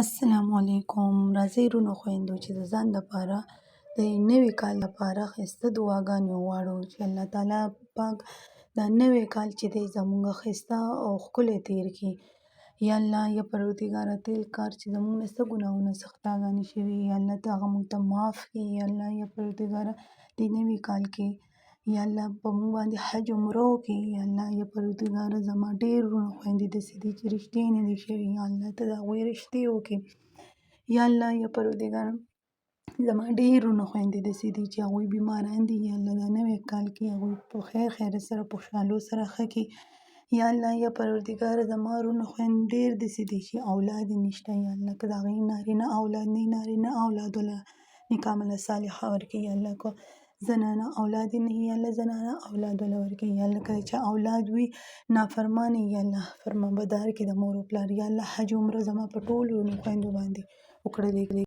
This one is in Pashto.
السلام علیکم. راځئ وروڼو خویندو چې د ځان دپاره د نوي کال دپاره ښایسته دعاګانې وغواړو چې الله تعالی پاک دا نوی کال چې دی زموږ ښایسته او ښکلی تېر کړي. یا الله یا پروردګاره تېر کال چې زموږ نه څه ګناهونه څه خطاګانې شوي یا الله ته هغه موږ ته معاف کړي. یا الله یا پروردګاره دې نوي کال کې یا الله په موږ باندې حج عمره وکړي. یا الله یا پروردګاره زما ډېر وروڼه خویندې داسې دي چې رشتې نه دي شوي. یا الله ته د هغوی رشتې وکړي. یا الله یا پروردګاره زما ډېر وروڼه خویندې داسې دي چې هغوی بیماران دي. یا الله دا نوی کال کې هغوی په خیر خیریت سره په خوشحالو سره ښه کړي. یا الله یا پروردګاره زما وروڼه خویندې ډېر داسې دي چې اولاد یې نشته. یا الله که د هغوی نارینه اولاد نه وي نارینه اولاد وله نیکه عمله صالحه ورکړي. یا الله که زنانه اولاد یې نه وي یا الله زنانه اولاد وله ورکړي. یا الله که د چا اولاد وي نافرمانه یا الله فرمانبردار کړي د مور و پلار. یا الله حج عمره زما په ټولو وروڼو خویندو باندې وکړلې.